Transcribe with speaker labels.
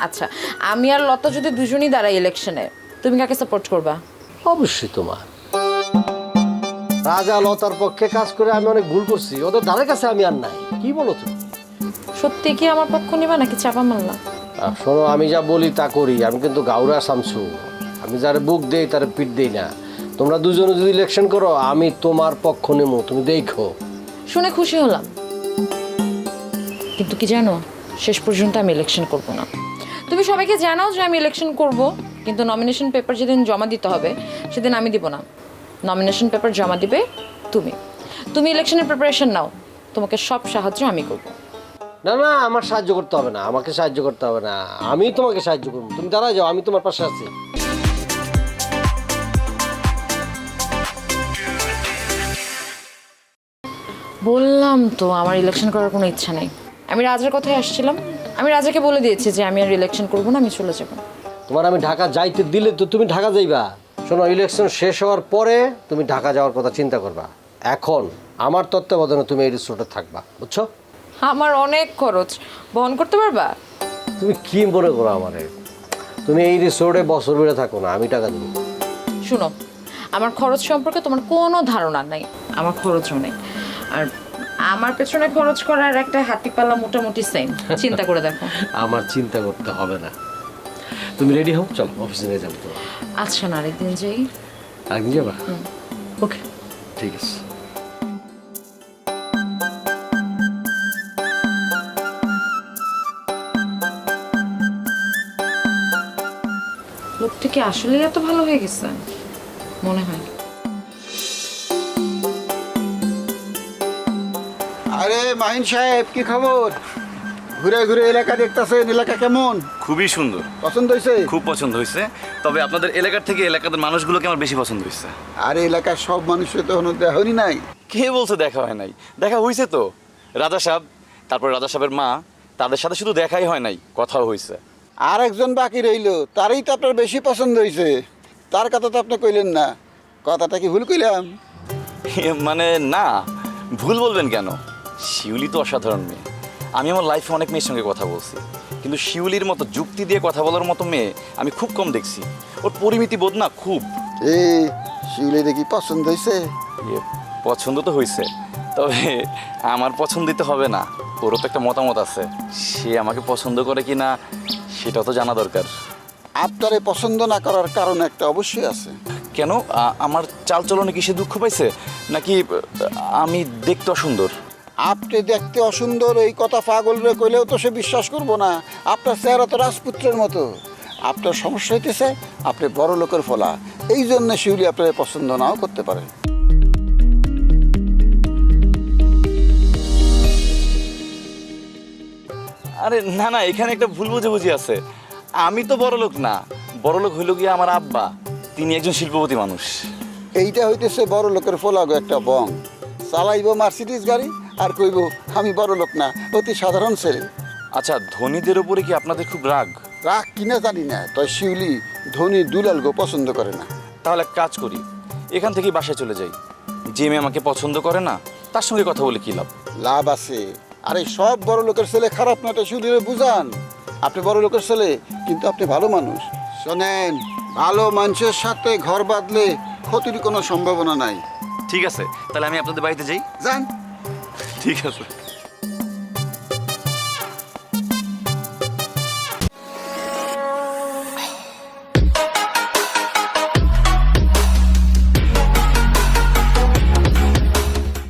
Speaker 1: আচ্ছা, আমি আর লতা যদি দুজনই দাঁড়াই ইলেকশনে, তুমি কাকে সাপোর্ট করবা?
Speaker 2: অবশ্যই তোমার। রাজা লতার পক্ষে কাজ করে আমি অনেক ভুল করছি, ওদের ধারে কাছে আমি আর নাই। কি বলো তুমি?
Speaker 1: সত্যি কি আমার পক্ষ নিবা নাকি চাপা মারলা?
Speaker 2: শোনো, আমি যা বলি তা করি। আমি কিন্তু গাউরা শামসু, আমি যারে বুক দেই তারে পিঠ দেই না। তোমরা দুজনে যদি ইলেকশন করো, আমি তোমার পক্ষ নেবো, তুমি দেখো।
Speaker 1: শুনে খুশি হলাম, কিন্তু কি জানো, শেষ পর্যন্ত আমি ইলেকশন করব না। তুমি সবাইকে জানাও যে আমি ইলেকশন করব, কিন্তু নমিনেশন পেপার যেদিন জমা দিতে হবে সেদিন আমি দিব না। নমিনেশন পেপার জমা দিবে তুমি। তুমি ইলেকশনের প্রিপারেশন নাও, তোমাকে সব সাহায্য আমি করব।
Speaker 2: না না, আমার সাহায্য করতে হবে না, আমাকে সাহায্য করতে হবে না, আমি তোমাকে সাহায্য করবো। তুমি দাঁড়ায় যাও, আমি তোমার পাশে আছি।
Speaker 1: বললাম তো আমার ইলেকশন করার কোনো ইচ্ছা নেই। আমি রাজার কথায় আসছিলাম, আমি রাজাকে বলে দিয়েছি যে আমি আর ইলেকশন করবো না, আমি চলে যাব।
Speaker 2: তোমার আমি ঢাকা যাইতে দিলে তো তুমি ঢাকা যাইবা। শোনো, ইলেকশন শেষ হওয়ার পরে তুমি ঢাকা যাওয়ার কথা চিন্তা করবা। এখন আমার তত্ত্বাবধানে তুমি এই রিসোর্টে থাকবা, বুঝছো?
Speaker 1: আমার অনেক খরচ, বহন করতে পারবা?
Speaker 2: তুমি কি মনে করো আমারে? তুমি এই রিসোর্টে বছর বেড়ে থাকো না, আমি টাকা দেবো।
Speaker 1: শুনো, আমার খরচ সম্পর্কে তোমার কোনো ধারণা নাই, আমার খরচও নেই। আর আমার পেছনে খরচ করার একটা হাতিপালা মোটামুটি সেম, চিন্তা করে দেখো।
Speaker 2: আমার চিন্তা করতে হবে না, তুমি রেডি হও, চলো অফিসে নিয়ে যাবো। তো
Speaker 1: আচ্ছা, না আরেকদিন যাই।
Speaker 2: একদিন যাবা? ওকে, ঠিক আছে।
Speaker 1: লোকটা কি আসলেই এত ভালো হয়ে গেছে? মনে হয়।
Speaker 3: আরে মাহিন সাহেব, কি খবর? ঘুরে ঘুরে এলাকা দেখতেছেন, এলাকা কেমন?
Speaker 4: খুবই সুন্দর,
Speaker 3: পছন্দ হয়েছে?
Speaker 4: খুব পছন্দ হয়েছে। তবে আপনাদের এলাকার থেকে এলাকার মানুষগুলোকে আমার বেশি পছন্দ হয়েছে।
Speaker 3: আরে এলাকার সব মানুষের তো এখনো দেখানি নাই।
Speaker 4: কে বলছে দেখা হয় নাই? দেখা হয়েছে তো। রাজা সাহেব, তারপর রাজা সাহেবের মা, তাদের সাথে শুধু দেখাই হয় নাই, কথাও হয়েছে।
Speaker 3: আর একজন বাকি রইলো, তারই তো আপনার বেশি পছন্দ হয়েছে। তার কথা তো আপনি কইলেন না। কথাটা কি ভুল কইলাম?
Speaker 4: মানে না, ভুল বলবেন কেন? শিউলি তো অসাধারণ মেয়ে। আমি আমার লাইফে অনেক মেয়ের সঙ্গে কথা বলছি, কিন্তু শিউলির মতো যুক্তি দিয়ে কথা বলার মতো মেয়ে আমি খুব কম দেখছি। ওর পরিমিতি বোধ না খুব।
Speaker 3: এই শিউলি দেখি পছন্দ হয়েছে?
Speaker 4: পছন্দ তো হয়েছে, তবে আমার পছন্দ দিতে হবে না। ওরও তো একটা মতামত আছে, সে আমাকে পছন্দ করে কি না সেটাও তো জানা দরকার।
Speaker 3: আপনারে পছন্দ না করার কারণ একটা অবশ্যই আছে।
Speaker 4: কেন? আমার চালচলনে কি সে দুঃখ পাইছে, নাকি আমি দেখতে অসুন্দর?
Speaker 3: আপনি দেখতে অসুন্দর এই কথা পাগলরে কইলেও তো সে বিশ্বাস করবো না। আপনার চেহারা তো রাজপুত্রের মতো। আপনার সমস্যা হইতেছে আপনি বড় লোকের ফলা, এই জন্য শিউলি আপনার পছন্দ নাও করতে পারে।
Speaker 4: আরে না না, এখানে একটা ভুল বুঝাবুঝি আছে। আমি তো বড় লোক না, বড় লোক হইল গিয়ে আমার আব্বা, তিনি একজন শিল্পপতি মানুষ।
Speaker 3: এইটা হইতেছে বড় লোকের ফলাগো একটা বং। চালাইব মার্সিডিজ গাড়ি আর কইব আমি বড় লোক না, অতি সাধারণ ছেলে।
Speaker 4: আচ্ছা, ধনীদের উপরে কি আপনাদের খুব রাগ?
Speaker 3: রাগ কিনা জানি না, তাই শিউলি ধনী দুলালগো পছন্দ করে না।
Speaker 4: তাহলে এক কাজ করি, এখান থেকেই বাসায় চলে যাই। যে মেয়ে আমাকে পছন্দ করে না তার সঙ্গে কথা বলে কি লাভ?
Speaker 3: লাভ আছে। আরে সব বড় লোকের ছেলে খারাপ না, এটা শিউলিরে বুঝান। আপনি বড় লোকের ছেলে, কিন্তু আপনি ভালো মানুষ। শোনেন, ভালো মানুষের সাথে ঘর বাঁধলে ক্ষতির কোনো সম্ভাবনা নাই।
Speaker 4: ঠিক আছে, তাহলে আমি আপনাদের বাড়িতে যাই।
Speaker 3: যান।
Speaker 4: ঠিক আছে।